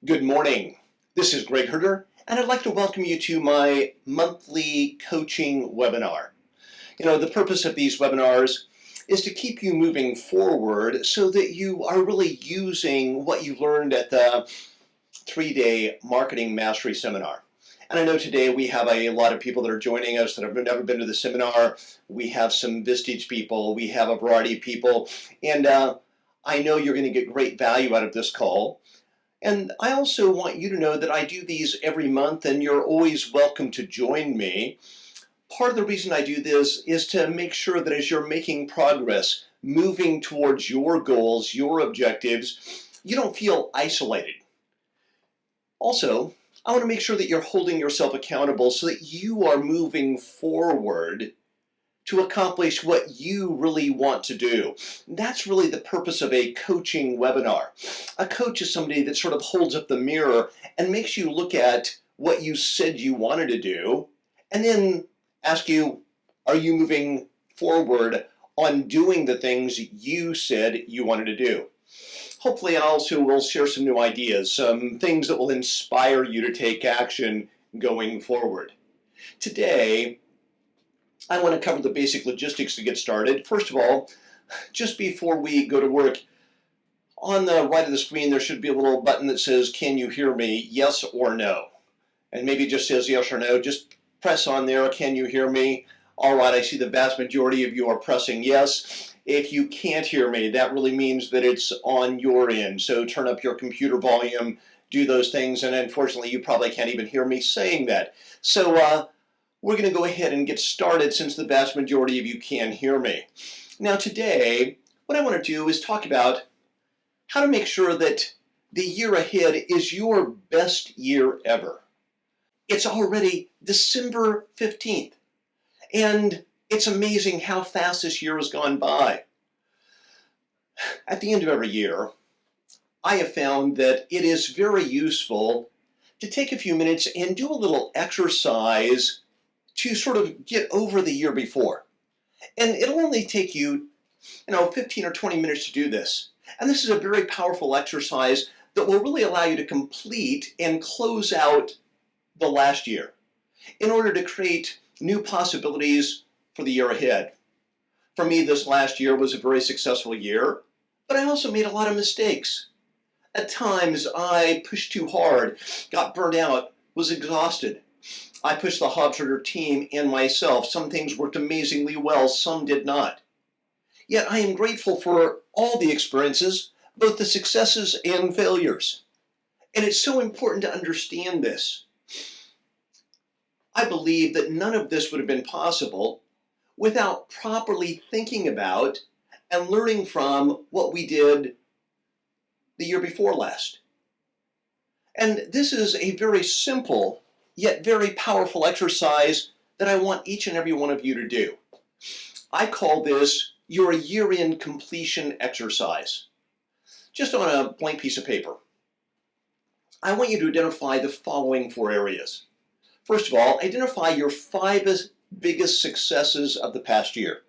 Good morning. This is Greg Herder, and I'd like to welcome you to my monthly coaching webinar. The purpose of these webinars is to keep you moving forward so that you are really using what you learned at the 3-day Marketing Mastery Seminar. And I know today we have a lot of people that are joining us that have never been to the seminar. We have some Vistage people, we have a variety of people, and I know you're going to get great value out of this call. And I also want you to know that I do these every month, and you're always welcome to join me. Part of the reason I do this is to make sure that as you're making progress, moving towards your goals, your objectives, you don't feel isolated. Also, I want to make sure that you're holding yourself accountable so that you are moving forward to accomplish what you really want to do. That's really the purpose of a coaching webinar. A coach is somebody that sort of holds up the mirror and makes you look at what you said you wanted to do, and then ask you, are you moving forward on doing the things you said you wanted to do? Hopefully, I also will share some new ideas, some things that will inspire you to take action going forward. Today, I want to cover the basic logistics to get started. First of all, just before we go to work, on the right of the screen there should be a little button that says, can you hear me, yes or no? And maybe it just says yes or no. Just press on there, can you hear me? All right, I see the vast majority of you are pressing yes. If you can't hear me, that really means that it's on your end. So turn up your computer volume, do those things, and unfortunately you probably can't even hear me saying that. So we're going to go ahead and get started since the vast majority of you can hear me. Now today, what I want to do is talk about how to make sure that the year ahead is your best year ever. It's already December 15th, and it's amazing how fast this year has gone by. At the end of every year, I have found that it is very useful to take a few minutes and do a little exercise to sort of get over the year before. And it'll only take you, 15 or 20 minutes to do this. And this is a very powerful exercise that will really allow you to complete and close out the last year in order to create new possibilities for the year ahead. For me, this last year was a very successful year, but I also made a lot of mistakes. At times, I pushed too hard, got burnt out, was exhausted. I pushed the Hobsharter team and myself. Some things worked amazingly well, some did not. Yet I am grateful for all the experiences, both the successes and failures. And it's so important to understand this. I believe that none of this would have been possible without properly thinking about and learning from what we did the year before last. And this is a very simple yet very powerful exercise that I want each and every one of you to do. I call this your year-end completion exercise. Just on a blank piece of paper, I want you to identify the following 4 areas. First of all, identify your 5 biggest successes of the past year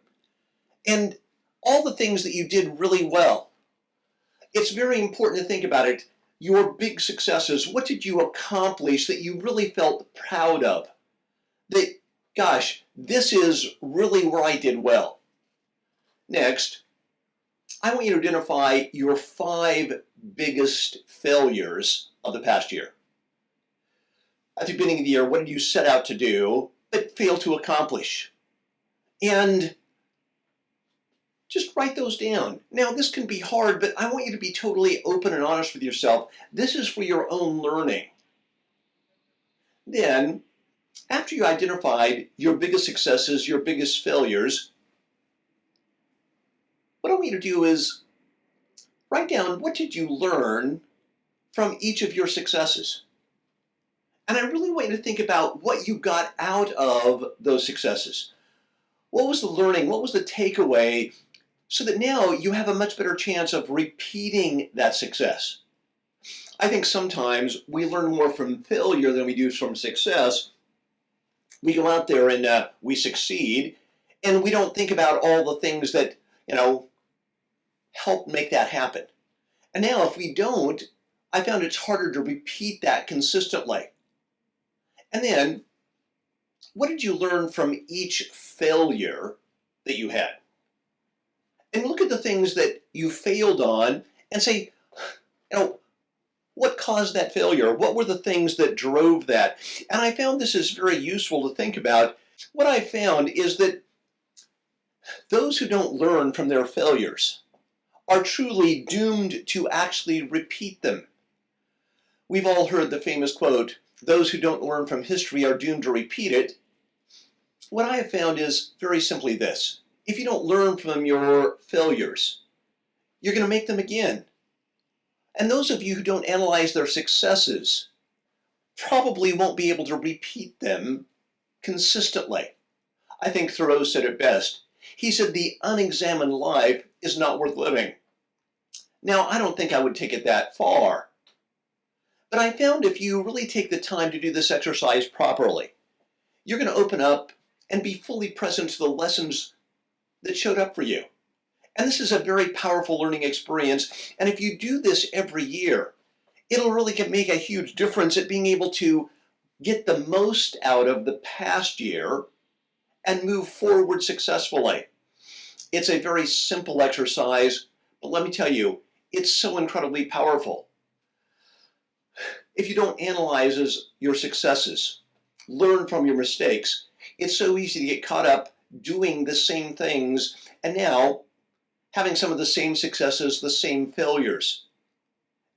and all the things that you did really well. It's very important to think about it. Your big successes, what did you accomplish that you really felt proud of? That, gosh, this is really where I did well. Next, I want you to identify your 5 biggest failures of the past year. At the beginning of the year, what did you set out to do but fail to accomplish? And just write those down. Now, this can be hard, but I want you to be totally open and honest with yourself. This is for your own learning. Then, after you identified your biggest successes, your biggest failures, what I want you to do is write down what did you learn from each of your successes. And I really want you to think about what you got out of those successes. What was the learning? What was the takeaway? So that now you have a much better chance of repeating that success. I think sometimes we learn more from failure than we do from success. We go out there and we succeed, and we don't think about all the things that, help make that happen. And now if we don't, I found it's harder to repeat that consistently. And then, what did you learn from each failure that you had? And look at the things that you failed on and say, you know, what caused that failure? What were the things that drove that? And I found this is very useful to think about. What I found is that those who don't learn from their failures are truly doomed to actually repeat them. We've all heard the famous quote, "Those who don't learn from history are doomed to repeat it." What I have found is very simply this. If you don't learn from your failures, you're going to make them again. And those of you who don't analyze their successes probably won't be able to repeat them consistently. I think Thoreau said it best. He said, "The unexamined life is not worth living." Now, I don't think I would take it that far. But I found if you really take the time to do this exercise properly, you're going to open up and be fully present to the lessons that showed up for you. And this is a very powerful learning experience. And if you do this every year, it'll really make a huge difference at being able to get the most out of the past year and move forward successfully. It's a very simple exercise, but let me tell you, it's so incredibly powerful. If you don't analyze your successes, learn from your mistakes, it's so easy to get caught up doing the same things and now having some of the same successes, the same failures.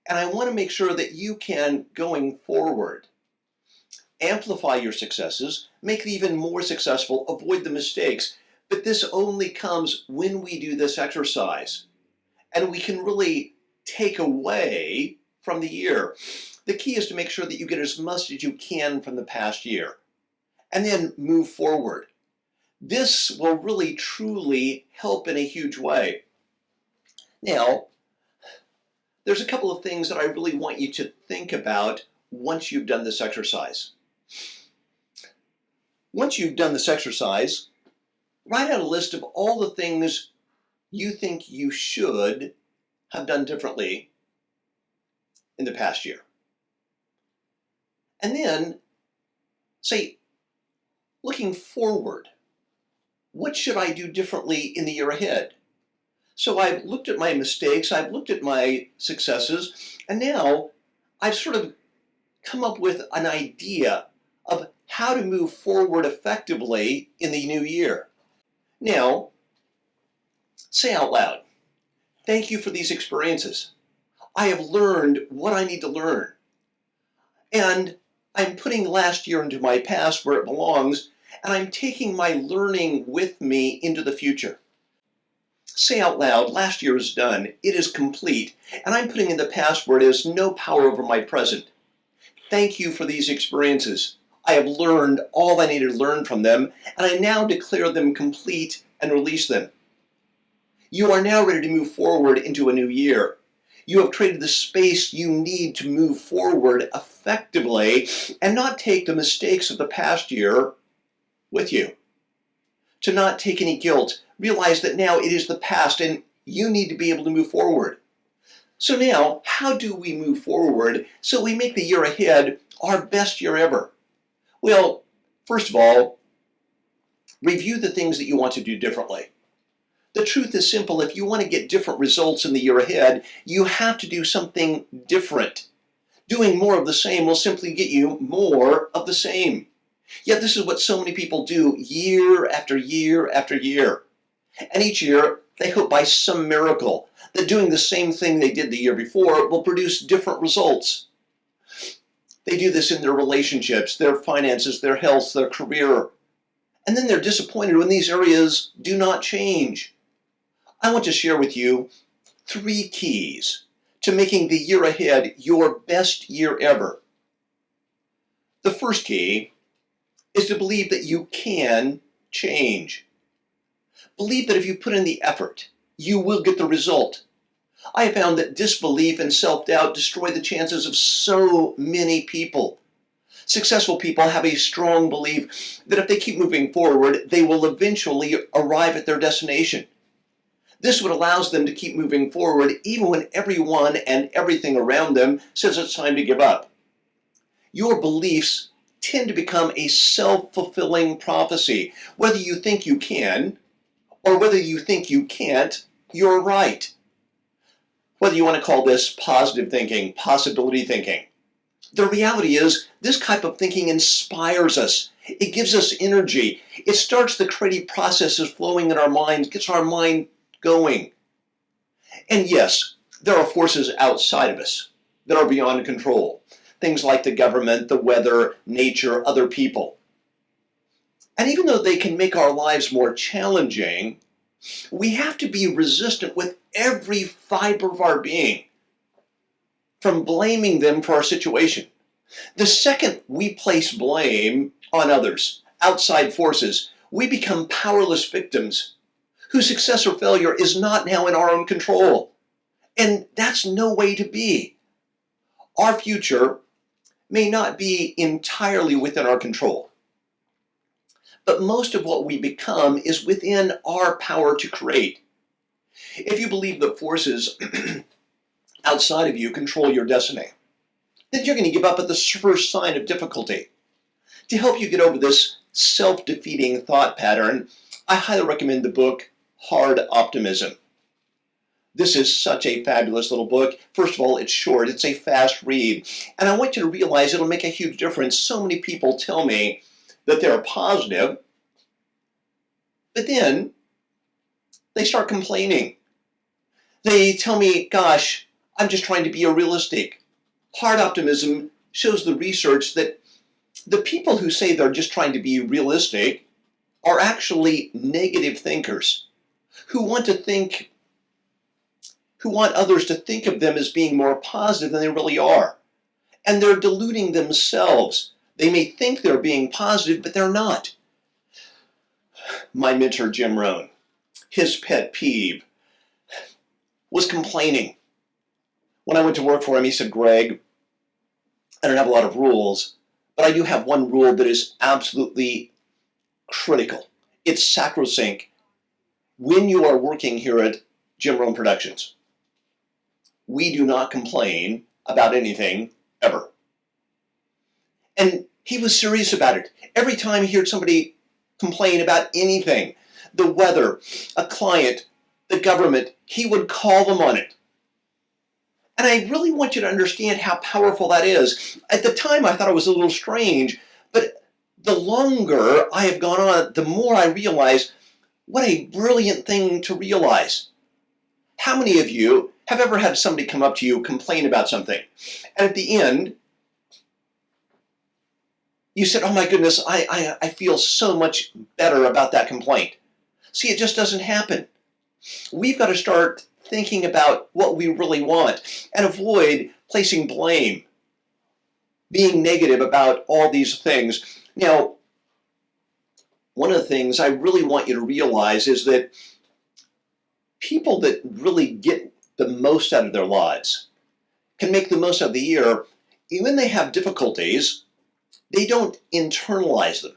And I want to make sure that you can, going forward, amplify your successes, make them even more successful, avoid the mistakes. But this only comes when we do this exercise. And we can really take away from the year. The key is to make sure that you get as much as you can from the past year. And then move forward. This will really, truly help in a huge way. Now, there's a couple of things that I really want you to think about once you've done this exercise. Once you've done this exercise, write out a list of all the things you think you should have done differently in the past year. And then say, looking forward, what should I do differently in the year ahead? So I've looked at my mistakes, I've looked at my successes, and now I've sort of come up with an idea of how to move forward effectively in the new year. Now, say out loud, "Thank you for these experiences. I have learned what I need to learn. And I'm putting last year into my past where it belongs, and I'm taking my learning with me into the future." Say out loud, "Last year is done. It is complete. And I'm putting in the past where it has no power over my present. Thank you for these experiences. I have learned all I needed to learn from them, and I now declare them complete and release them." You are now ready to move forward into a new year. You have created the space you need to move forward effectively and not take the mistakes of the past year with you. To not take any guilt. Realize that now it is the past and you need to be able to move forward. So now, how do we move forward so we make the year ahead our best year ever? Well, first of all, review the things that you want to do differently. The truth is simple. If you want to get different results in the year ahead, you have to do something different. Doing more of the same will simply get you more of the same. Yet this is what so many people do year after year after year. And each year, they hope by some miracle that doing the same thing they did the year before will produce different results. They do this in their relationships, their finances, their health, their career. And then they're disappointed when these areas do not change. I want to share with you 3 keys to making the year ahead your best year ever. The first key is to believe that you can change. Believe that if you put in the effort, you will get the result. I have found that disbelief and self-doubt destroy the chances of so many people. Successful people have a strong belief that if they keep moving forward, they will eventually arrive at their destination. This would allow them to keep moving forward even when everyone and everything around them says it's time to give up. Your beliefs tend to become a self-fulfilling prophecy. Whether you think you can or whether you think you can't, you're right. Whether you want to call this positive thinking, possibility thinking. The reality is, this type of thinking inspires us. It gives us energy. It starts the creative processes flowing in our minds, gets our mind going. And yes, there are forces outside of us that are beyond control. Things like the government, the weather, nature, other people. And even though they can make our lives more challenging, we have to be resistant with every fiber of our being from blaming them for our situation. The second we place blame on others, outside forces, we become powerless victims whose success or failure is not now in our own control. And that's no way to be. Our future may not be entirely within our control, but most of what we become is within our power to create. If you believe that forces outside of you control your destiny, then you're going to give up at the first sign of difficulty. To help you get over this self-defeating thought pattern, I highly recommend the book Hard Optimism. This is such a fabulous little book. First of all, it's short, it's a fast read, and I want you to realize it'll make a huge difference. So many people tell me that they're positive, but then they start complaining. They tell me, gosh, I'm just trying to be realistic. Hard optimism shows the research that the people who say they're just trying to be realistic are actually negative thinkers who want others to think of them as being more positive than they really are. And they're deluding themselves. They may think they're being positive, but they're not. My mentor, Jim Rohn, his pet peeve was complaining. When I went to work for him, he said, Greg, I don't have a lot of rules, but I do have one rule that is absolutely critical. It's sacrosanct. When you are working here at Jim Rohn Productions, we do not complain about anything ever. And he was serious about it. Every time he heard somebody complain about anything, the weather, a client, the government, he would call them on it. And I really want you to understand how powerful that is. At the time, I thought it was a little strange, but the longer I have gone on, the more I realize what a brilliant thing to realize. How many of you have ever had somebody come up to you, complain about something, and at the end, you said, oh my goodness, I feel so much better about that complaint. See, it just doesn't happen. We've got to start thinking about what we really want and avoid placing blame, being negative about all these things. Now, one of the things I really want you to realize is that people that really get the most out of their lives can make the most out of the year. Even when they have difficulties, they don't internalize them.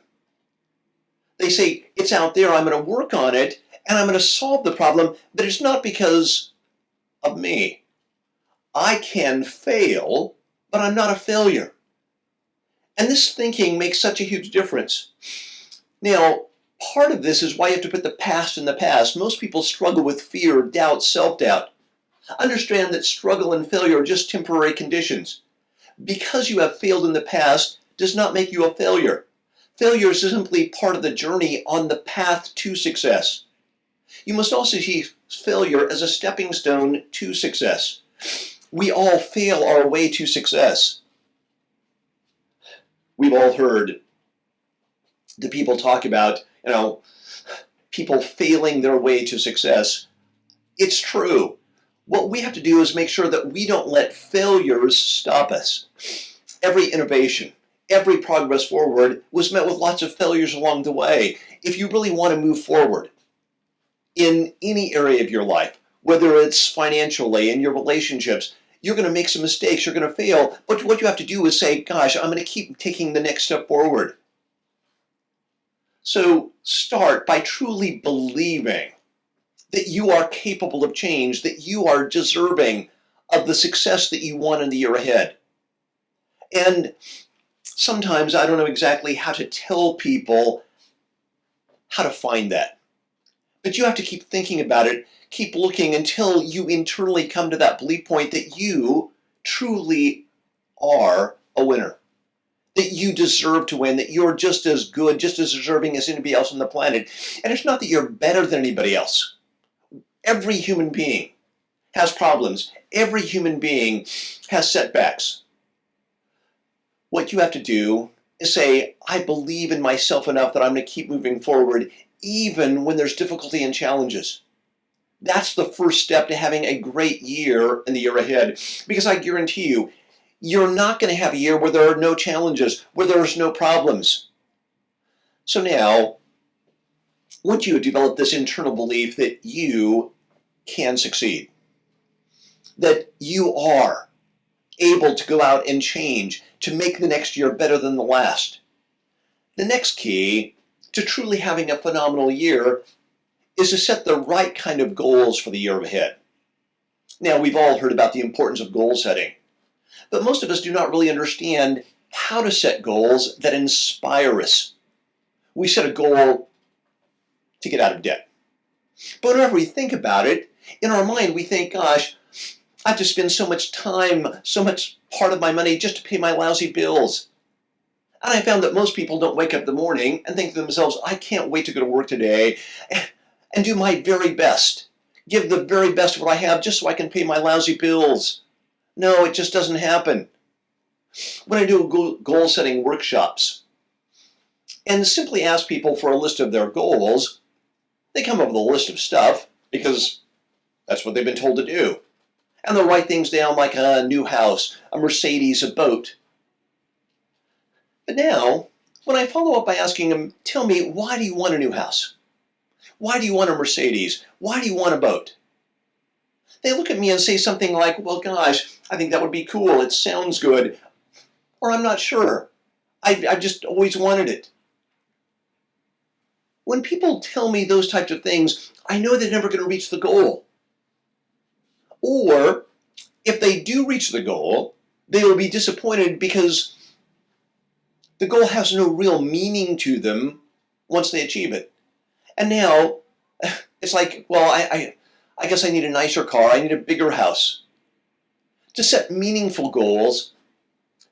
They say, it's out there, I'm going to work on it, and I'm going to solve the problem, but it's not because of me. I can fail, but I'm not a failure. And this thinking makes such a huge difference. Now, part of this is why you have to put the past in the past. Most people struggle with fear, doubt, self-doubt. Understand that struggle and failure are just temporary conditions. Because you have failed in the past does not make you a failure. Failure is simply part of the journey on the path to success. You must also see failure as a stepping stone to success. We all fail our way to success. We've all heard the people talk about, people failing their way to success. It's true. What we have to do is make sure that we don't let failures stop us. Every innovation, every progress forward was met with lots of failures along the way. If you really want to move forward in any area of your life, whether it's financially, in your relationships, you're going to make some mistakes, you're going to fail, but what you have to do is say, gosh, I'm going to keep taking the next step forward. So start by truly believing that you are capable of change, that you are deserving of the success that you want in the year ahead. And sometimes I don't know exactly how to tell people how to find that. But you have to keep thinking about it, keep looking until you internally come to that belief point that you truly are a winner, that you deserve to win, that you're just as good, just as deserving as anybody else on the planet. And it's not that you're better than anybody else. Every human being has problems. Every human being has setbacks. What you have to do is say, I believe in myself enough that I'm going to keep moving forward even when there's difficulty and challenges. That's the first step to having a great year in the year ahead. Because I guarantee you, you're not going to have a year where there are no challenges, where there's no problems. So now, once you develop this internal belief that you can succeed, that you are able to go out and change, to make the next year better than the last, the next key to truly having a phenomenal year is to set the right kind of goals for the year ahead. Now, we've all heard about the importance of goal setting, but most of us do not really understand how to set goals that inspire us. We set a goal to get out of debt. But whenever we think about it, in our mind we think, gosh, I have to spend so much time, so much part of my money just to pay my lousy bills. And I found that most people don't wake up in the morning and think to themselves, I can't wait to go to work today and do my very best, give the very best of what I have just so I can pay my lousy bills. No, it just doesn't happen. When I do goal-setting workshops and simply ask people for a list of their goals, they come up with a list of stuff because that's what they've been told to do. And they'll write things down like a new house, a Mercedes, a boat. But now, when I follow up by asking them, tell me, why do you want a new house? Why do you want a Mercedes? Why do you want a boat? They look at me and say something like, well, gosh, I think that would be cool. It sounds good. Or I'm not sure. I've just always wanted it. When people tell me those types of things, I know they're never going to reach the goal. Or if they do reach the goal, they will be disappointed because the goal has no real meaning to them once they achieve it. And now it's like, well, I guess I need a nicer car. I need a bigger house. To set meaningful goals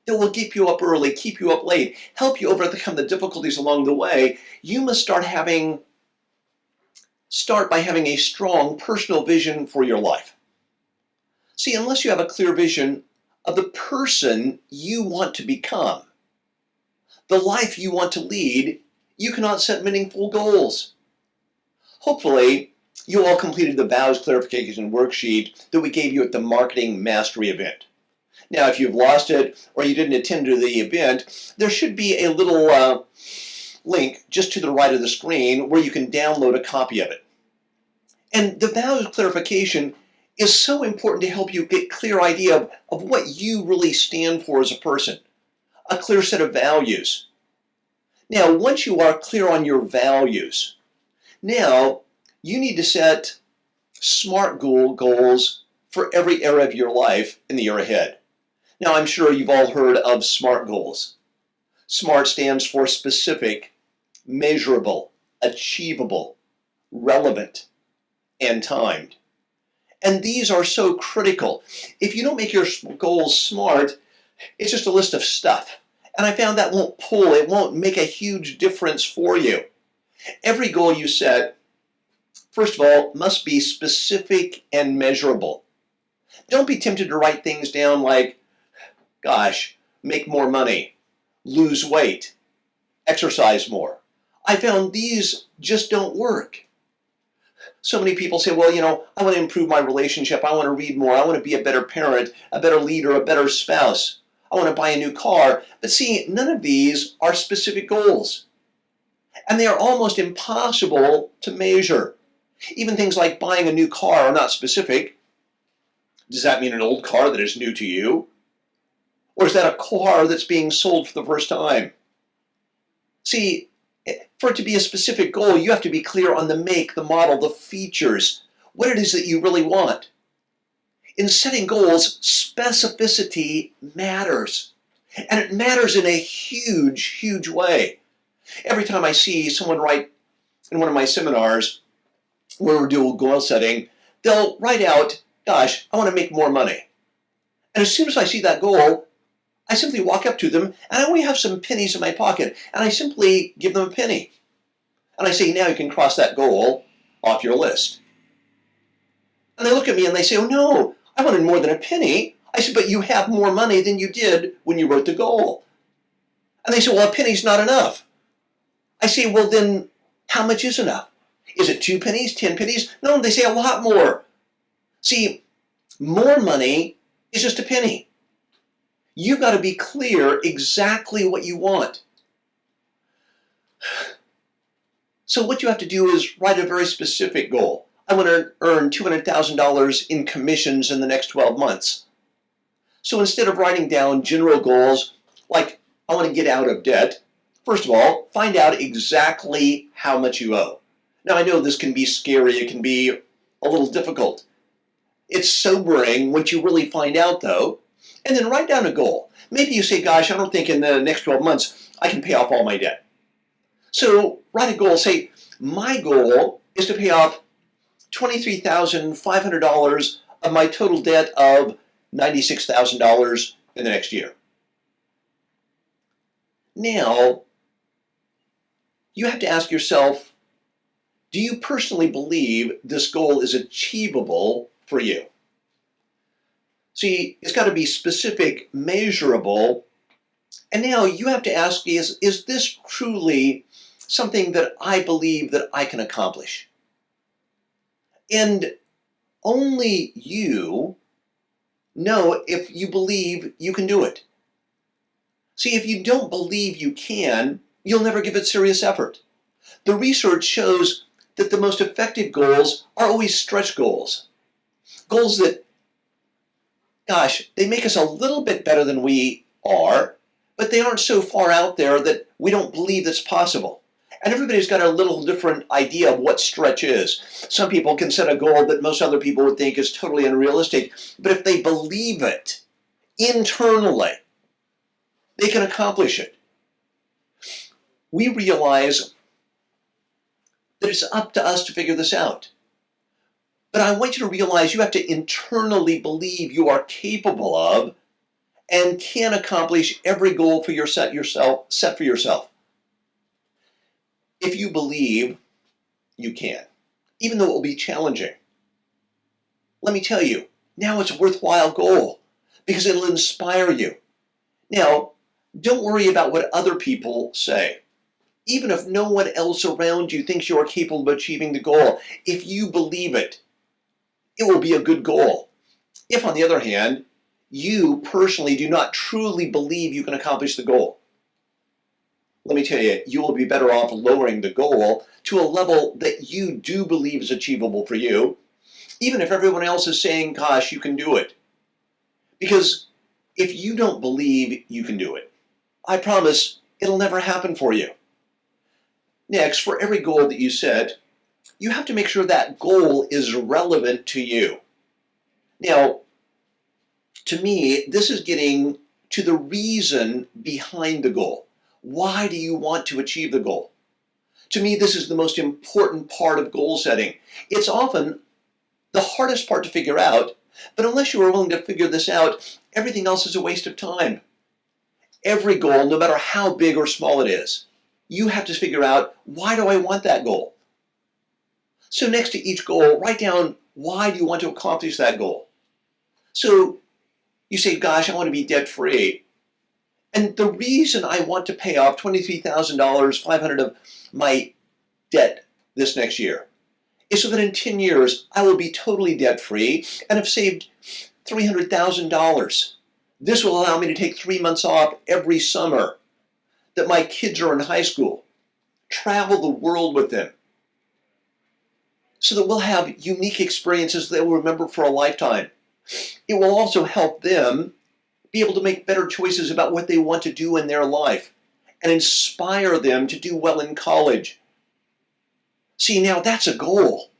that will keep you up early, keep you up late, help you overcome the difficulties along the way, you must start by having a strong personal vision for your life. See, unless you have a clear vision of the person you want to become, the life you want to lead, you cannot set meaningful goals. Hopefully, you all completed the vows clarification worksheet that we gave you at the Marketing Mastery event. Now, if you've lost it or you didn't attend to the event, there should be a little link just to the right of the screen where you can download a copy of it. And the vows clarification is so important to help you get a clear idea of what you really stand for as a person, a clear set of values. Now, once you are clear on your values, now you need to set SMART goals for every area of your life in the year ahead. Now, I'm sure you've all heard of SMART goals. SMART stands for specific, measurable, achievable, relevant, and timed. And these are so critical. If you don't make your goals SMART, it's just a list of stuff. And I found that won't pull, it won't make a huge difference for you. Every goal you set, first of all, must be specific and measurable. Don't be tempted to write things down like, gosh, make more money, lose weight, exercise more. I found these just don't work. So many people say, well, I want to improve my relationship. I want to read more. I want to be a better parent, a better leader, a better spouse. I want to buy a new car. But see, none of these are specific goals. And they are almost impossible to measure. Even things like buying a new car are not specific. Does that mean an old car that is new to you? Or is that a car that's being sold for the first time? See, for it to be a specific goal, you have to be clear on the make, the model, the features, what it is that you really want. In setting goals, specificity matters. And it matters in a huge, huge way. Every time I see someone write in one of my seminars where we're doing goal setting, they'll write out, gosh, I want to make more money. And as soon as I see that goal, I simply walk up to them, and I only have some pennies in my pocket, and I simply give them a penny. And I say, now you can cross that goal off your list. And they look at me and they say, oh no, I wanted more than a penny. I said, but you have more money than you did when you wrote the goal. And they say, well, a penny's not enough. I say, well then, how much is enough? Is it 2 pennies, 10 pennies? No, they say a lot more. See, more money is just a penny. You've got to be clear exactly what you want. So what you have to do is write a very specific goal. I want to earn $200,000 in commissions in the next 12 months. So instead of writing down general goals like I want to get out of debt, first of all, find out exactly how much you owe. Now I know this can be scary, it can be a little difficult. It's sobering once you really find out though, and then write down a goal. Maybe you say, gosh, I don't think in the next 12 months I can pay off all my debt. So write a goal, say, my goal is to pay off $23,500 of my total debt of $96,000 in the next year. Now, you have to ask yourself, do you personally believe this goal is achievable for you? See, it's got to be specific, measurable, and now you have to ask, is this truly something that I believe that I can accomplish? And only you know if you believe you can do it. See, if you don't believe you can, you'll never give it serious effort. The research shows that the most effective goals are always stretch goals. Goals that, gosh, they make us a little bit better than we are, but they aren't so far out there that we don't believe it's possible. And everybody's got a little different idea of what stretch is. Some people can set a goal that most other people would think is totally unrealistic, but if they believe it internally, they can accomplish it. We realize that it's up to us to figure this out. But I want you to realize you have to internally believe you are capable of and can accomplish every goal for your set for yourself. If you believe you can, even though it will be challenging, let me tell you, now it's a worthwhile goal because it'll inspire you. Now, don't worry about what other people say. Even if no one else around you thinks you are capable of achieving the goal, if you believe it, it will be a good goal. If, on the other hand, you personally do not truly believe you can accomplish the goal, let me tell you, you will be better off lowering the goal to a level that you do believe is achievable for you, even if everyone else is saying, gosh, you can do it. Because if you don't believe you can do it, I promise it'll never happen for you. Next, for every goal that you set, you have to make sure that goal is relevant to you. Now, to me, this is getting to the reason behind the goal. Why do you want to achieve the goal? To me, this is the most important part of goal setting. It's often the hardest part to figure out, but unless you are willing to figure this out, everything else is a waste of time. Every goal, no matter how big or small it is, you have to figure out, why do I want that goal? So next to each goal, write down, why do you want to accomplish that goal? So you say, gosh, I want to be debt-free. And the reason I want to pay off $23,500 of my debt this next year is so that in 10 years, I will be totally debt-free and have saved $300,000. This will allow me to take 3 months off every summer that my kids are in high school, travel the world with them, so that we'll have unique experiences they will remember for a lifetime. It will also help them be able to make better choices about what they want to do in their life and inspire them to do well in college. See, now that's a goal.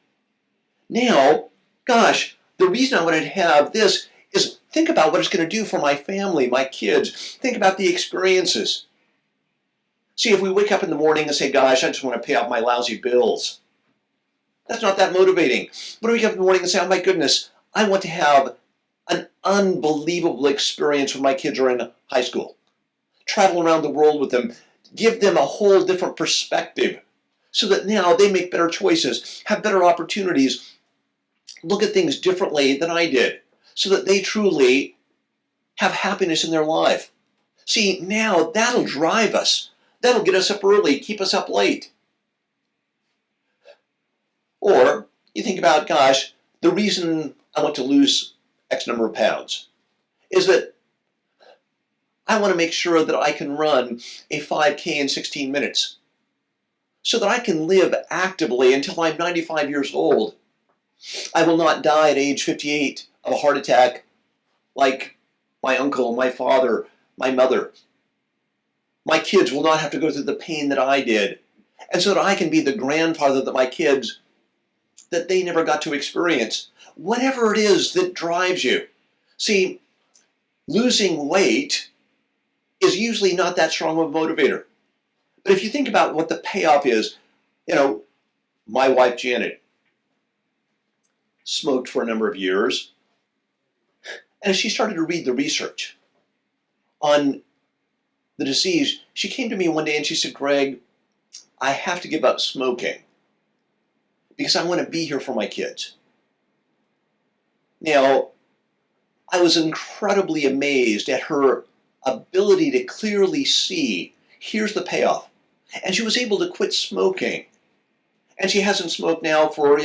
Now, gosh, the reason I wanted to have this is think about what it's going to do for my family, my kids. Think about the experiences. See, if we wake up in the morning and say, gosh, I just want to pay off my lousy bills, that's not that motivating. But we wake up in the morning and say, oh my goodness, I want to have an unbelievable experience when my kids are in high school. Travel around the world with them, give them a whole different perspective so that now they make better choices, have better opportunities, look at things differently than I did, so that they truly have happiness in their life. See, now that'll drive us. That'll get us up early, keep us up late. Or you think about, gosh, the reason I want to lose X number of pounds is that I want to make sure that I can run a 5K in 16 minutes so that I can live actively until I'm 95 years old. I will not die at age 58 of a heart attack like my uncle, my father, my mother. My kids will not have to go through the pain that I did. And so that I can be the grandfather that my kids, that they never got to experience. Whatever it is that drives you. See, losing weight is usually not that strong of a motivator. But if you think about what the payoff is, my wife Janet smoked for a number of years. And as she started to read the research on the disease, she came to me one day and she said, Greg, I have to give up smoking because I want to be here for my kids. Now, I was incredibly amazed at her ability to clearly see, here's the payoff. And she was able to quit smoking. And she hasn't smoked now for,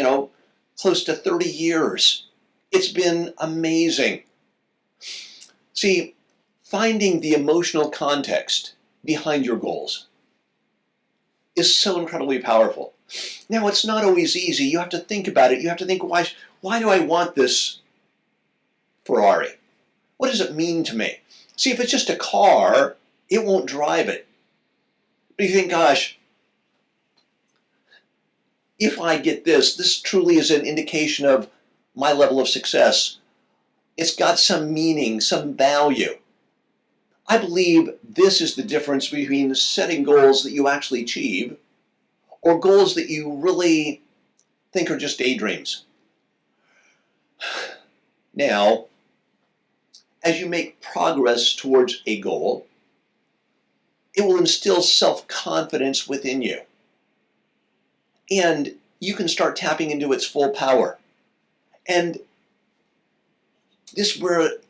close to 30 years. It's been amazing. See, finding the emotional context behind your goals is so incredibly powerful. Now, it's not always easy. You have to think about it. You have to think, why do I want this Ferrari? What does it mean to me? See, if it's just a car, it won't drive it. But you think, gosh, if I get this truly is an indication of my level of success. It's got some meaning, some value. I believe this is the difference between setting goals that you actually achieve or goals that you really think are just daydreams. Now, as you make progress towards a goal, it will instill self-confidence within you. And you can start tapping into its full power. And this is where it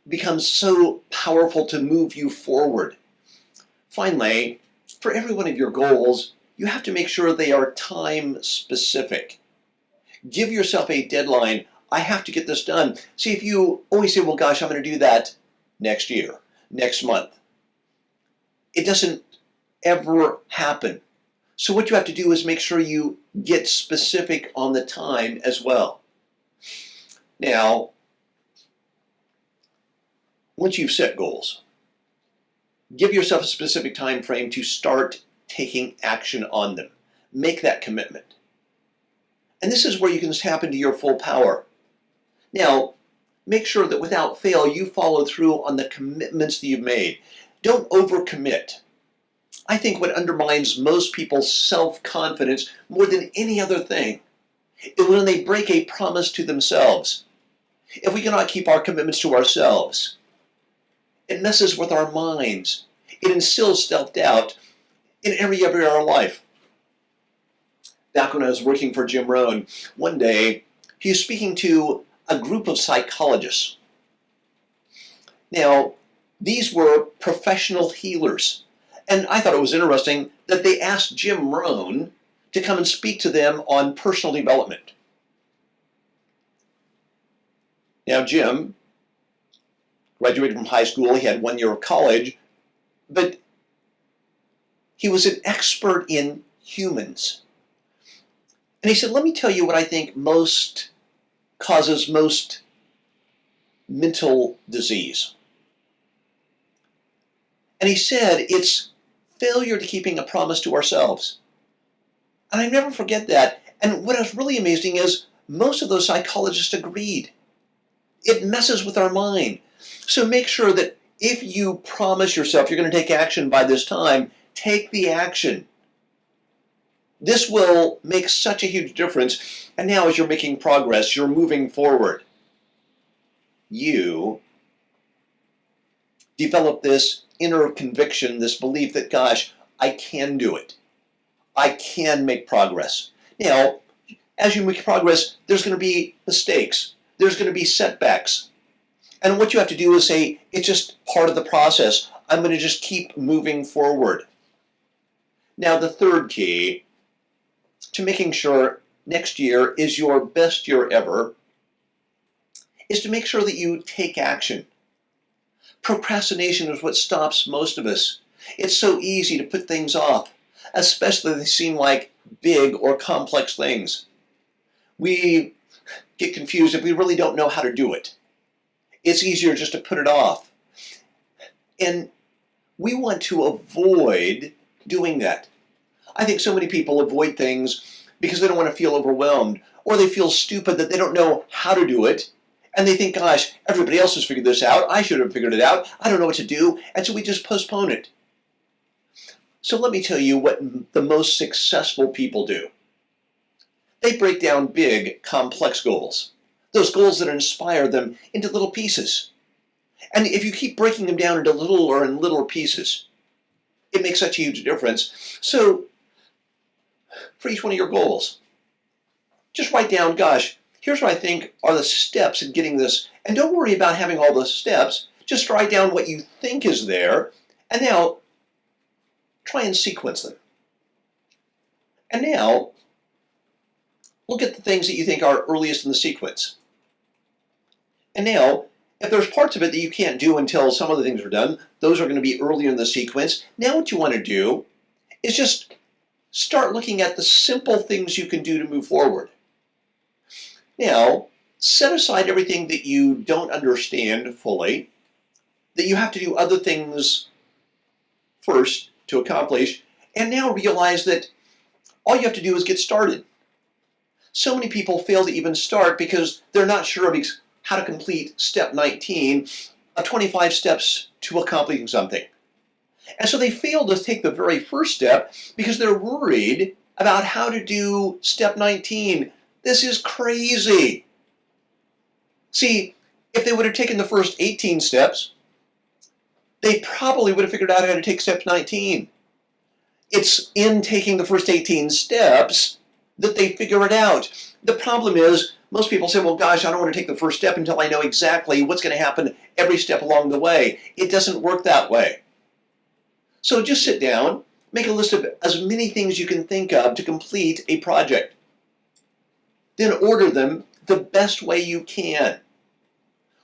becomes so powerful to move you forward. Finally, for every one of your goals, you have to make sure they are time specific. Give yourself a deadline. I have to get this done. See, if you always say, well, gosh, I'm going to do that next year, next month, it doesn't ever happen. So what you have to do is make sure you get specific on the time as well. Now, once you've set goals, give yourself a specific time frame to start taking action on them. Make that commitment. And this is where you can tap into your full power. Now, make sure that without fail, you follow through on the commitments that you've made. Don't overcommit. I think what undermines most people's self-confidence more than any other thing is when they break a promise to themselves. If we cannot keep our commitments to ourselves, it messes with our minds. It instills self-doubt in every area of our life. Back when I was working for Jim Rohn, one day he was speaking to a group of psychologists. Now, these were professional healers. And I thought it was interesting that they asked Jim Rohn to come and speak to them on personal development. Now, Jim graduated from high school. He had 1 year of college, but he was an expert in humans. And he said, let me tell you what I think causes most mental disease. And he said, it's failure to keeping a promise to ourselves. And I never forget that. And what is really amazing is most of those psychologists agreed. It messes with our mind. So make sure that if you promise yourself you're going to take action by this time, take the action. This will make such a huge difference. And now as you're making progress, you're moving forward. You develop this inner conviction, this belief that, gosh, I can do it. I can make progress. Now, as you make progress, there's going to be mistakes. There's going to be setbacks. And what you have to do is say, it's just part of the process. I'm going to just keep moving forward. Now, the third key to making sure next year is your best year ever is to make sure that you take action. Procrastination is what stops most of us. It's so easy to put things off, especially if they seem like big or complex things. We get confused if we really don't know how to do it. It's easier just to put it off. And we want to avoid doing that. I think so many people avoid things because they don't want to feel overwhelmed, or they feel stupid that they don't know how to do it. And they think, gosh, everybody else has figured this out. I should have figured it out. I don't know what to do. And so we just postpone it. So let me tell you what the most successful people do. They break down big, complex goals. Those goals that inspire them into little pieces. And if you keep breaking them down into little pieces, it makes such a huge difference. So for each one of your goals, just write down, gosh, here's what I think are the steps in getting this. And don't worry about having all the steps. Just write down what you think is there. And now, try and sequence them. And now, look at the things that you think are earliest in the sequence. And now, if there's parts of it that you can't do until some of the things are done, those are going to be earlier in the sequence. Now what you want to do is just start looking at the simple things you can do to move forward. Now, set aside everything that you don't understand fully, that you have to do other things first to accomplish, and now realize that all you have to do is get started. So many people fail to even start because they're not sure of how to complete step 19 of 25 steps to accomplishing something. And so they fail to take the very first step because they're worried about how to do step 19. This is crazy. See, if they would have taken the first 18 steps, they probably would have figured out how to take step 19. It's in taking the first 18 steps that they figure it out. The problem is, most people say, well, gosh, I don't want to take the first step until I know exactly what's going to happen every step along the way. It doesn't work that way. So just sit down, make a list of as many things you can think of to complete a project. Then order them the best way you can.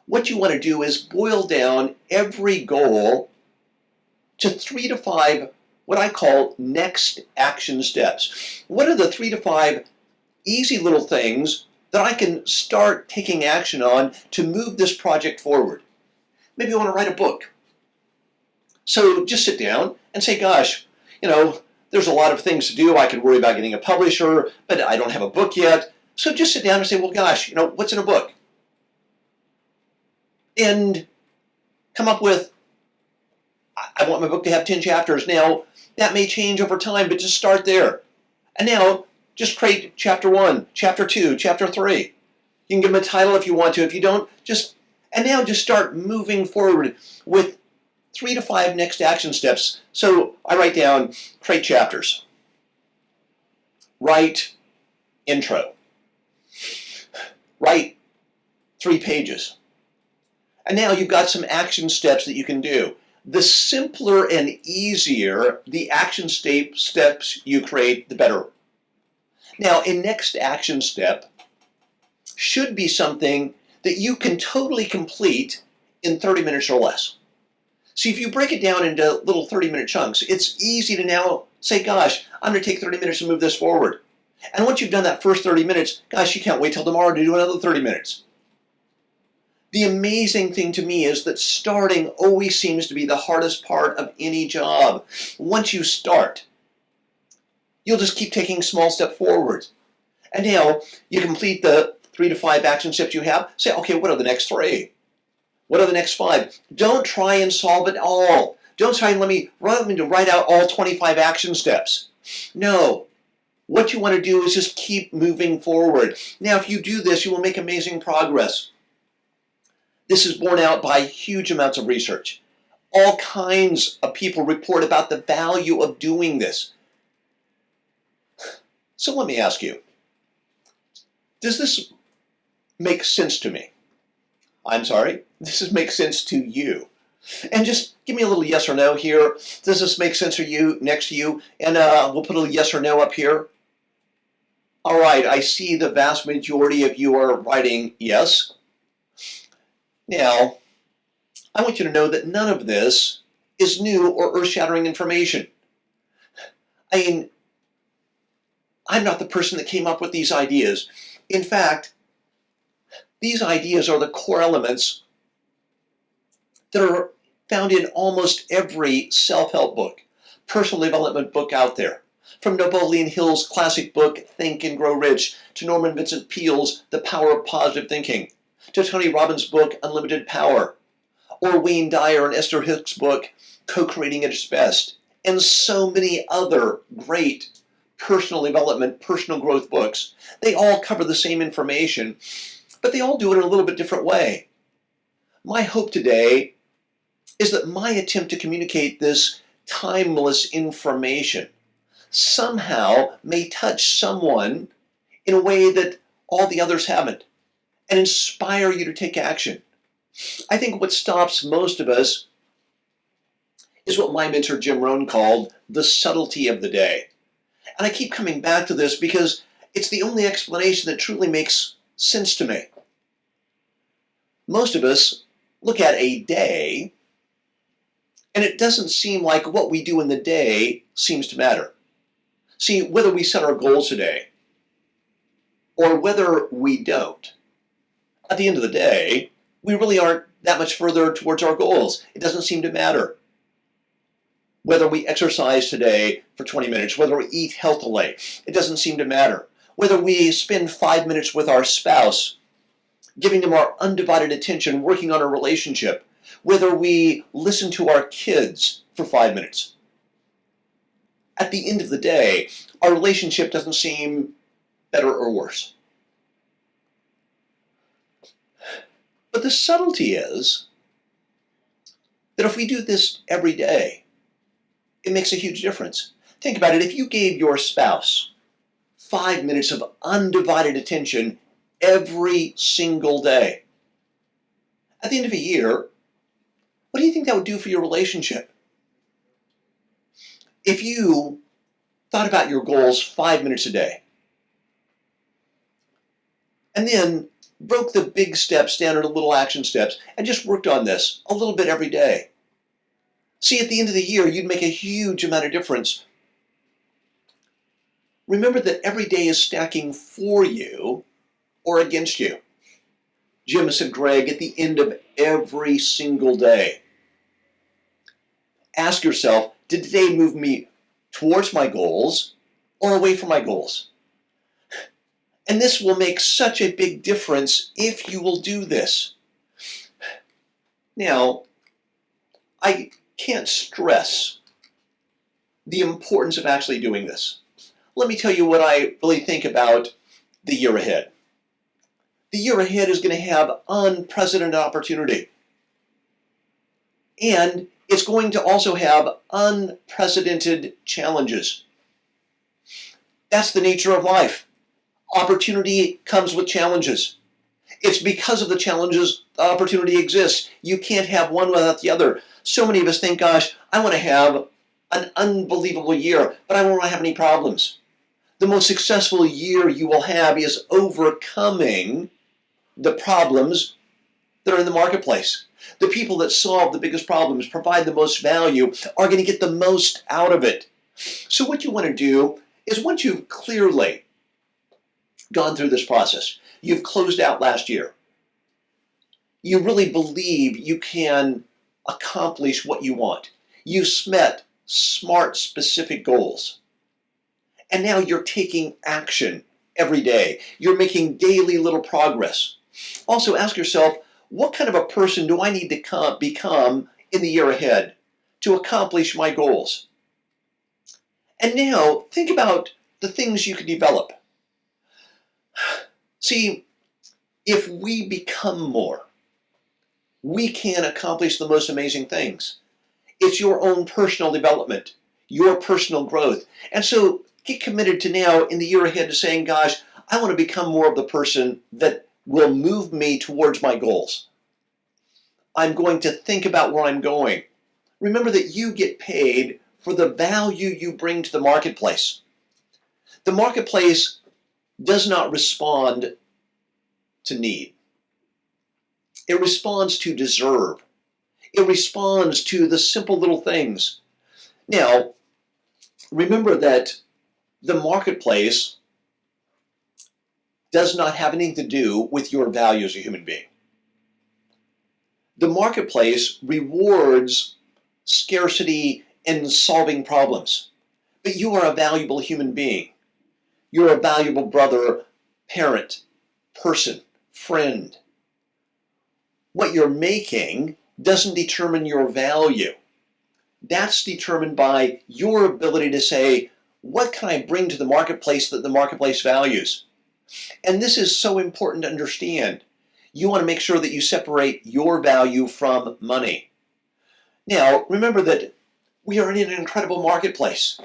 What you want to do is boil down every goal to 3 to 5 what I call next action steps. What are the 3 to 5 easy little things that I can start taking action on to move this project forward? Maybe you want to write a book. So just sit down and say, gosh, there's a lot of things to do. I could worry about getting a publisher, but I don't have a book yet. So just sit down and say, well, gosh, what's in a book? And come up with, I want my book to have 10 chapters. Now, that may change over time, but just start there. And now, just create chapter 1, chapter 2, chapter 3. You can give them a title if you want to. If you don't, and now just start moving forward with 3 to 5 next action steps. So I write down, create chapters. Write intro. Write 3 pages. And now you've got some action steps that you can do. The simpler and easier the action steps you create, the better. Now, a next action step should be something that you can totally complete in 30 minutes or less. See, if you break it down into little 30-minute chunks, it's easy to now say, gosh, I'm going to take 30 minutes to move this forward. And once you've done that first 30 minutes, gosh, you can't wait till tomorrow to do another 30 minutes. The amazing thing to me is that starting always seems to be the hardest part of any job. Once you start, you'll just keep taking small steps forward. And now you complete the 3 to 5 action steps you have. Say, okay, what are the next 3? What are the next 5? Don't try and solve it all. Don't try and let me write out all 25 action steps. No. What you want to do is just keep moving forward. Now, if you do this, you will make amazing progress. This is borne out by huge amounts of research. All kinds of people report about the value of doing this. So let me ask you, does this make sense to me? I'm sorry, does this make sense to you? And just give me a little yes or no here. Does this make sense for you, next to you? And we'll put a yes or no up here. All right, I see the vast majority of you are writing yes. Now, I want you to know that none of this is new or earth-shattering information. I mean, I'm not the person that came up with these ideas. In fact, these ideas are the core elements that are found in almost every self-help book, personal development book out there. From Napoleon Hill's classic book, Think and Grow Rich, to Norman Vincent Peale's The Power of Positive Thinking, to Tony Robbins' book, Unlimited Power, or Wayne Dyer and Esther Hicks' book, Co-Creating at Its Best, and so many other great personal development, personal growth books. They all cover the same information, but they all do it in a little bit different way. My hope today is that my attempt to communicate this timeless information somehow may touch someone in a way that all the others haven't, and inspire you to take action. I think what stops most of us is what my mentor Jim Rohn called the subtlety of the day. And I keep coming back to this because it's the only explanation that truly makes sense to me. Most of us look at a day, and it doesn't seem like what we do in the day seems to matter. See, whether we set our goals today or whether we don't, at the end of the day, we really aren't that much further towards our goals. It doesn't seem to matter. Whether we exercise today for 20 minutes, whether we eat healthily, it doesn't seem to matter. Whether we spend 5 minutes with our spouse, giving them our undivided attention, working on a relationship, whether we listen to our kids for 5 minutes. At the end of the day, our relationship doesn't seem better or worse. But the subtlety is that if we do this every day, it makes a huge difference. Think about it. If you gave your spouse 5 minutes of undivided attention every single day, at the end of a year, what do you think that would do for your relationship? If you thought about your goals 5 minutes a day, and then broke the big steps down into little action steps and just worked on this a little bit every day. See, at the end of the year, you'd make a huge amount of difference. Remember that every day is stacking for you or against you. Jim said, Greg, at the end of every single day, ask yourself, did today move me towards my goals or away from my goals? And this will make such a big difference if you will do this. Now, I can't stress the importance of actually doing this. Let me tell you what I really think about the year ahead. The year ahead is going to have unprecedented opportunity. And it's going to also have unprecedented challenges. That's the nature of life. Opportunity comes with challenges. It's because of the challenges the opportunity exists. You can't have one without the other. So many of us think, gosh, I want to have an unbelievable year, but I don't want to have any problems. The most successful year you will have is overcoming the problems that are in the marketplace. The people that solve the biggest problems, provide the most value, are going to get the most out of it. So what you want to do is once you've clearly gone through this process, you've closed out last year, you really believe you can accomplish what you want. You've set smart, specific goals. And now you're taking action every day. You're making daily little progress. Also ask yourself, what kind of a person do I need to become in the year ahead to accomplish my goals? And now think about the things you can develop. See, if we become more, we can accomplish the most amazing things. It's your own personal development, your personal growth. And so get committed to now in the year ahead to saying, gosh, I want to become more of the person that will move me towards my goals. I'm going to think about where I'm going. Remember that you get paid for the value you bring to the marketplace. The marketplace does not respond to need. It responds to deserve. It responds to the simple little things. Now, remember that the marketplace does not have anything to do with your value as a human being. The marketplace rewards scarcity and solving problems. But you are a valuable human being. You're a valuable brother, parent, person, friend. What you're making doesn't determine your value. That's determined by your ability to say, what can I bring to the marketplace that the marketplace values? And this is so important to understand. You want to make sure that you separate your value from money. Now, remember that we are in an incredible marketplace.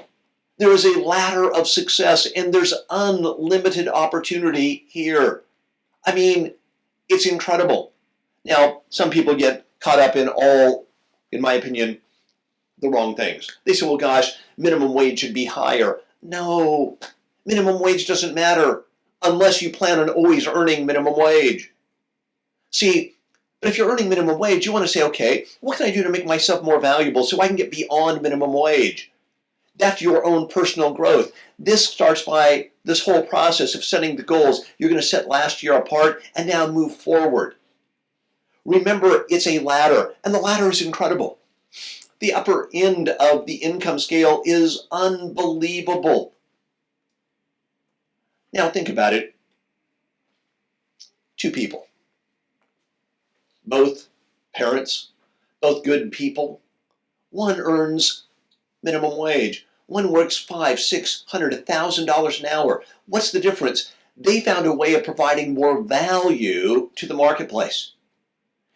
There is a ladder of success and there's unlimited opportunity here. I mean, it's incredible. Now, some people get caught up in all, in my opinion, the wrong things. They say, well, gosh, minimum wage should be higher. No, minimum wage doesn't matter unless you plan on always earning minimum wage. See, but if you're earning minimum wage, you want to say, okay, what can I do to make myself more valuable so I can get beyond minimum wage? That's your own personal growth. This starts by this whole process of setting the goals you're going to set last year apart and now move forward. Remember, it's a ladder, and the ladder is incredible. The upper end of the income scale is unbelievable. Now think about it. Two people, both parents, both good people. One earns minimum wage. One works $500, $600, $1,000 an hour. What's the difference? They found a way of providing more value to the marketplace.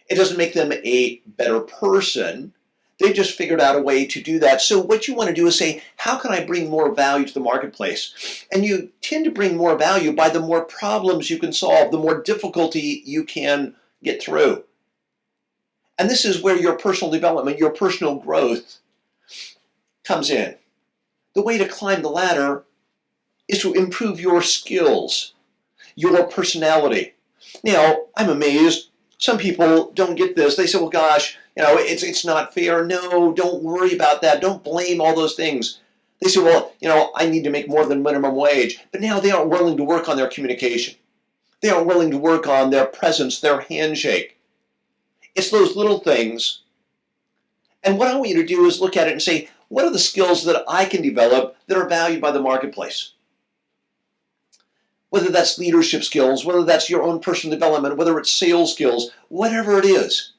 It doesn't make them a better person. They just figured out a way to do that. So what you want to do is say, how can I bring more value to the marketplace? And you tend to bring more value by the more problems you can solve, the more difficulty you can get through. And this is where your personal development, your personal growth comes in. The way to climb the ladder is to improve your skills, your personality. Now, I'm amazed. Some people don't get this. They say, well, gosh, it's not fair. No, don't worry about that. Don't blame all those things. They say, well, I need to make more than minimum wage. But now they aren't willing to work on their communication. They aren't willing to work on their presence, their handshake. It's those little things. And what I want you to do is look at it and say, what are the skills that I can develop that are valued by the marketplace? Whether that's leadership skills, whether that's your own personal development, whether it's sales skills, whatever it is.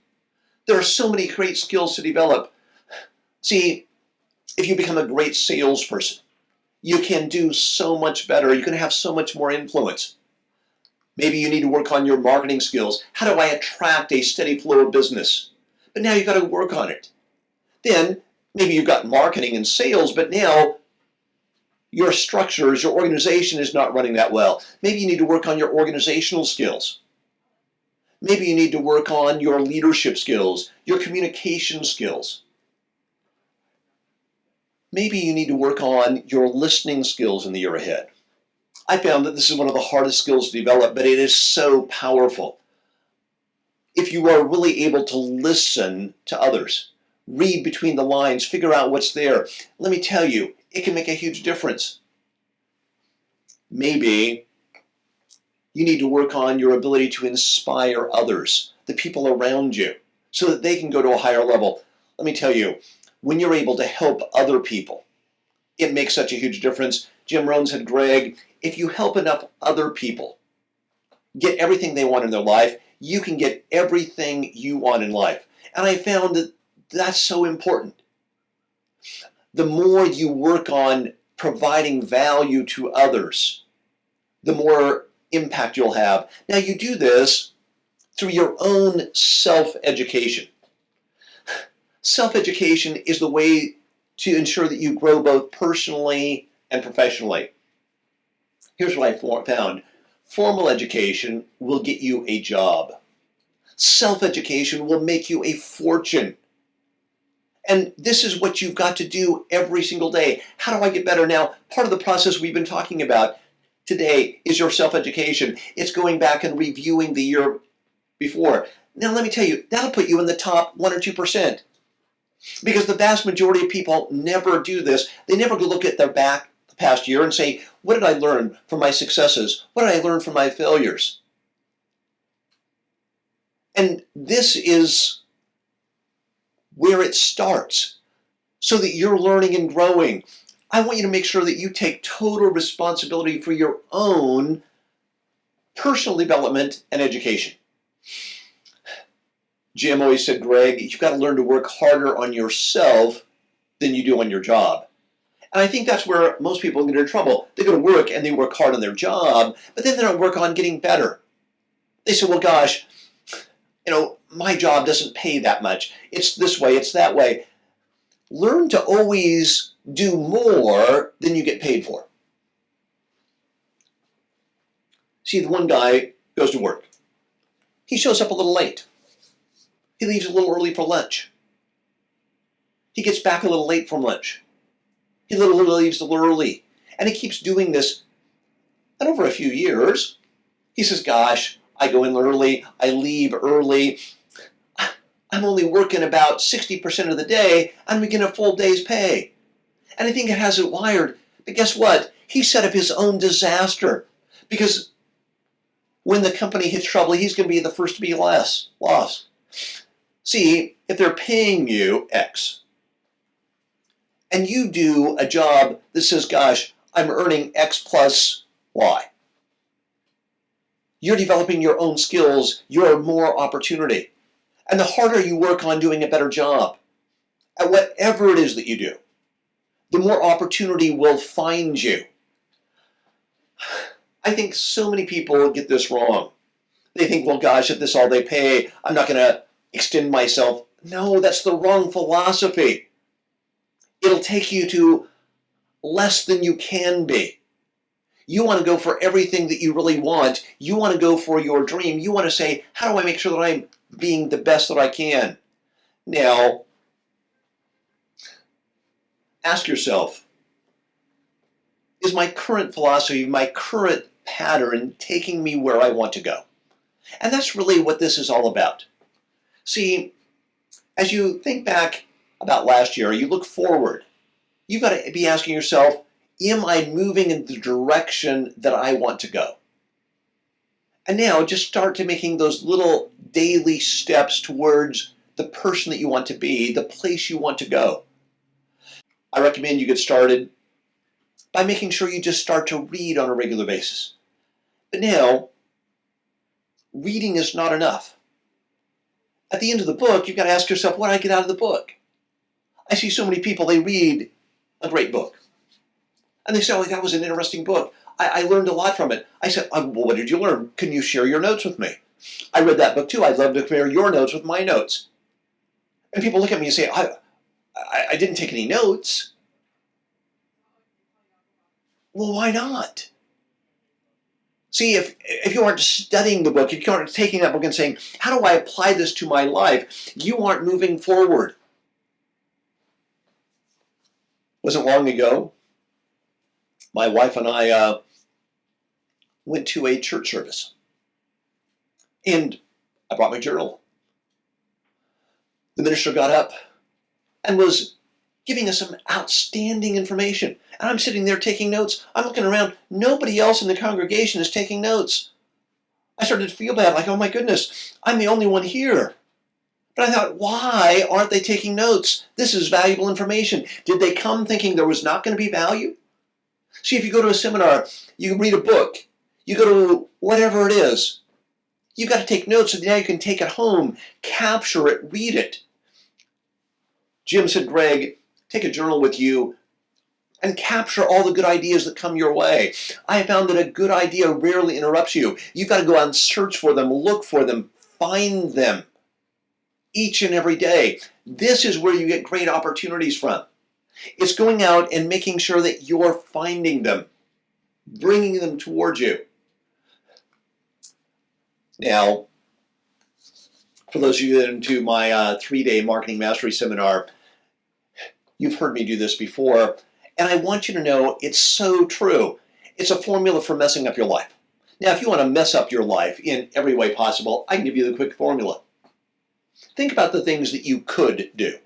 There are so many great skills to develop. See, if you become a great salesperson, you can do so much better. You can have so much more influence. Maybe you need to work on your marketing skills. How do I attract a steady flow of business? But now you've got to work on it. Then maybe you've got marketing and sales, but now your structures, your organization is not running that well. Maybe you need to work on your organizational skills. Maybe you need to work on your leadership skills, your communication skills. Maybe you need to work on your listening skills in the year ahead. I found that this is one of the hardest skills to develop, but it is so powerful. If you are really able to listen to others, read between the lines, figure out what's there, let me tell you, it can make a huge difference. Maybe you need to work on your ability to inspire others, the people around you, so that they can go to a higher level. Let me tell you, when you're able to help other people, it makes such a huge difference. Jim Rohn said, Greg, if you help enough other people get everything they want in their life, you can get everything you want in life. And I found that that's so important. The more you work on providing value to others, the more impact you'll have. Now, you do this through your own self-education. Self-education is the way to ensure that you grow both personally and professionally. Here's what I found. Formal education will get you a job. Self-education will make you a fortune. And this is what you've got to do every single day. How do I get better? Now, part of the process we've been talking about today is your self-education. It's going back and reviewing the year before. Now, let me tell you, that'll put you in the top 1 or 2%. Because the vast majority of people never do this. They never go look at the past year and say, what did I learn from my successes? What did I learn from my failures? And this is where it starts, so that you're learning and growing. I want you to make sure that you take total responsibility for your own personal development and education. Jim always said, Greg, you've got to learn to work harder on yourself than you do on your job. And I think that's where most people get in trouble. They go to work and they work hard on their job, but then they don't work on getting better. They say, well, gosh, my job doesn't pay that much. It's this way, it's that way. Learn to always do more than you get paid for. See, the one guy goes to work. He shows up a little late. He leaves a little early for lunch. He gets back a little late from lunch. He leaves a little early. And he keeps doing this. And over a few years, he says, gosh, I go in early, I leave early. I'm only working about 60% of the day. I'm getting a full day's pay. And I think it has it wired. But guess what? He set up his own disaster. Because when the company hits trouble, he's going to be the first to be lost. See, if they're paying you X, and you do a job that says, gosh, I'm earning X plus Y, you're developing your own skills, you're more opportunity. And the harder you work on doing a better job at whatever it is that you do, the more opportunity will find you. I think so many people get this wrong. They think, well, gosh, if this is all they pay, I'm not going to extend myself. No, that's the wrong philosophy. It'll take you to less than you can be. You want to go for everything that you really want. You want to go for your dream. You want to say, how do I make sure that I'm being the best that I can? Now, ask yourself, is my current philosophy, my current pattern taking me where I want to go? And that's really what this is all about. See, as you think back about last year, you look forward, you've got to be asking yourself, am I moving in the direction that I want to go? And now just start to making those little daily steps towards the person that you want to be, the place you want to go. I recommend you get started by making sure you just start to read on a regular basis. But now, reading is not enough. At the end of the book, you've got to ask yourself, what did I get out of the book? I see so many people, they read a great book. And they say, oh, that was an interesting book. I learned a lot from it. I said, well, what did you learn? Can you share your notes with me? I read that book too. I'd love to compare your notes with my notes. And people look at me and say, I didn't take any notes. Well, why not? See, if you aren't studying the book, if you aren't taking that book and saying, how do I apply this to my life? You aren't moving forward. Wasn't long ago, my wife and I went to a church service. And I brought my journal. The minister got up and was giving us some outstanding information. And I'm sitting there taking notes. I'm looking around. Nobody else in the congregation is taking notes. I started to feel bad, like, oh my goodness, I'm the only one here. But I thought, why aren't they taking notes? This is valuable information. Did they come thinking there was not going to be value? See, if you go to a seminar, you read a book, you go to whatever it is, you've got to take notes, and now you can take it home, capture it, read it. Jim said, Greg, take a journal with you and capture all the good ideas that come your way. I have found that a good idea rarely interrupts you. You've got to go out and search for them, look for them, find them each and every day. This is where you get great opportunities from. It's going out and making sure that you're finding them, bringing them towards you. Now, for those of you that are into my 3-day marketing mastery seminar, you've heard me do this before, and I want you to know it's so true. It's a formula for messing up your life. Now, if you want to mess up your life in every way possible, I can give you the quick formula. Think about the things that you could do.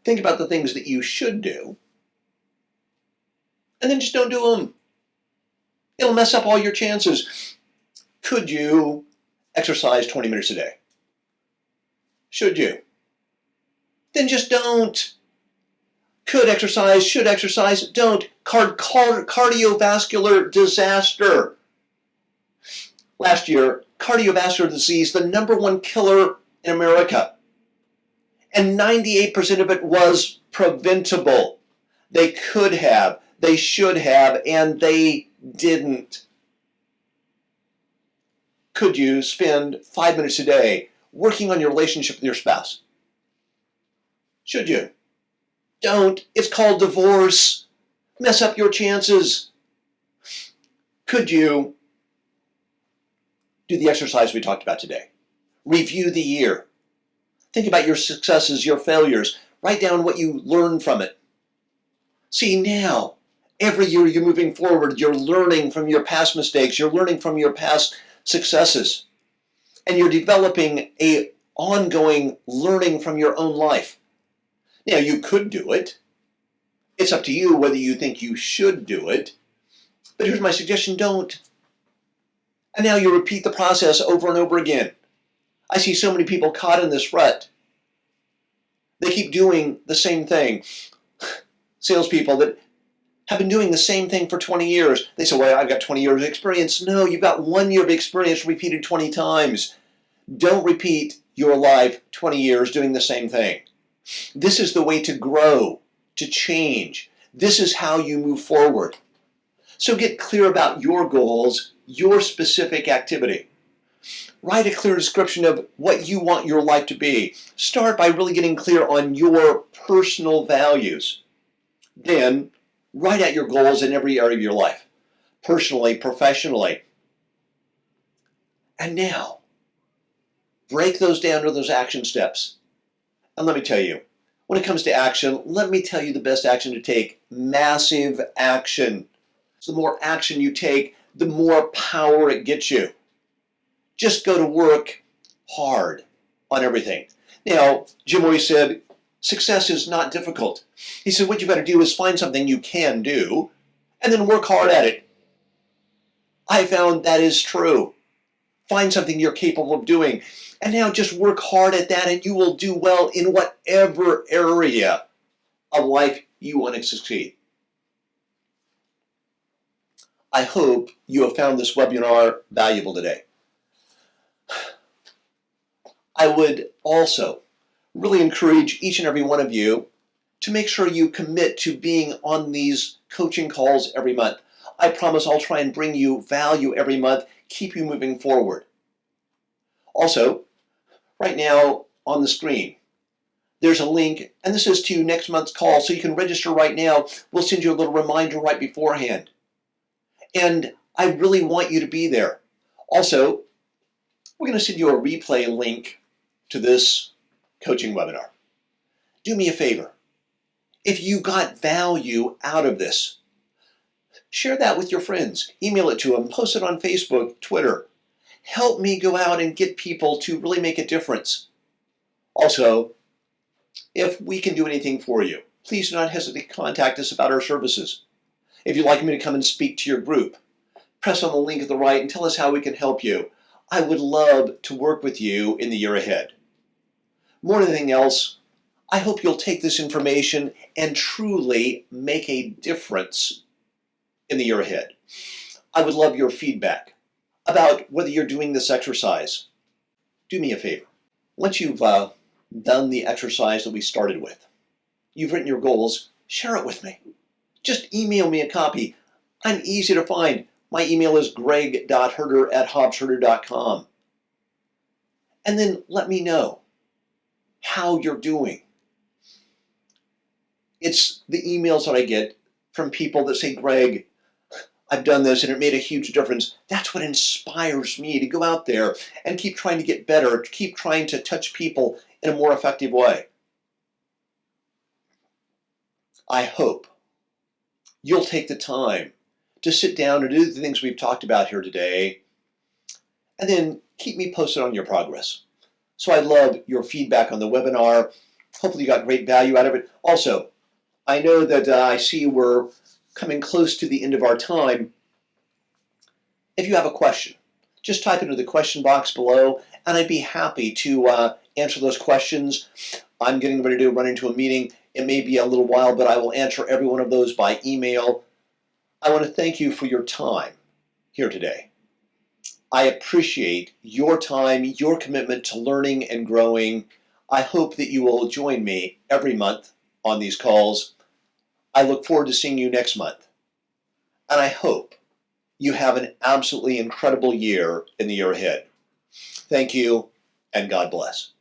Think about the things that you should do, and then just don't do them. It'll mess up all your chances. Could you exercise 20 minutes a day? Should you? Then just don't. Could exercise, should exercise, don't. Cardiovascular disaster. Last year, cardiovascular disease, the #1 killer in America. And 98% of it was preventable. They could have, they should have, and they didn't. Could you spend 5 minutes a day working on your relationship with your spouse? Should you? Don't. It's called divorce. Mess up your chances. Could you do the exercise we talked about today? Review the year. Think about your successes, your failures. Write down what you learned from it. See, now, every year you're moving forward, you're learning from your past mistakes, you're learning from your past successes, and you're developing an ongoing learning from your own life. Now, you could do it. It's up to you whether you think you should do it. But here's my suggestion, don't. And now you repeat the process over and over again. I see so many people caught in this rut. They keep doing the same thing. Salespeople that have been doing the same thing for 20 years. They say, well, I've got 20 years of experience. No, you've got 1 year of experience repeated 20 times. Don't repeat your life 20 years doing the same thing. This is the way to grow, to change. This is how you move forward. So get clear about your goals, your specific activity. Write a clear description of what you want your life to be. Start by really getting clear on your personal values. Then, write out your goals in every area of your life, personally, professionally. And now, break those down to those action steps. And let me tell you, when it comes to action, let me tell you the best action to take: massive action. So the more action you take, the more power it gets you. Just go to work hard on everything. Now, Jim always said, success is not difficult. He said, what you've got to do is find something you can do and then work hard at it. I found that is true. Find something you're capable of doing. And now just work hard at that, and you will do well in whatever area of life you want to succeed. I hope you have found this webinar valuable today. I would also really encourage each and every one of you to make sure you commit to being on these coaching calls every month. I promise I'll try and bring you value every month, keep you moving forward. Also, right now on the screen, there's a link, and this is to next month's call, so you can register right now. We'll send you a little reminder right beforehand. And I really want you to be there. Also, we're going to send you a replay link to this coaching webinar. Do me a favor. If you got value out of this, share that with your friends. Email it to them. Post it on Facebook, Twitter. Help me go out and get people to really make a difference. Also, if we can do anything for you, please do not hesitate to contact us about our services. If you'd like me to come and speak to your group, press on the link at the right and tell us how we can help you. I would love to work with you in the year ahead. More than anything else, I hope you'll take this information and truly make a difference in the year ahead. I would love your feedback about whether you're doing this exercise. Do me a favor. Once you've done the exercise that we started with, you've written your goals, share it with me. Just email me a copy. I'm easy to find. My email is greg.herder@hobbsherder.com. And then let me know how you're doing. It's the emails that I get from people that say, Greg, I've done this and it made a huge difference. That's what inspires me to go out there and keep trying to get better, keep trying to touch people in a more effective way. I hope you'll take the time to sit down and do the things we've talked about here today, and then keep me posted on your progress. So I love your feedback on the webinar. Hopefully you got great value out of it. Also, I know that I see we're coming close to the end of our time. If you have a question, just type into the question box below, and I'd be happy to answer those questions. I'm getting ready to run into a meeting. It may be a little while, but I will answer every one of those by email. I want to thank you for your time here today. I appreciate your time, your commitment to learning and growing. I hope that you will join me every month on these calls. I look forward to seeing you next month. And I hope you have an absolutely incredible year in the year ahead. Thank you, and God bless.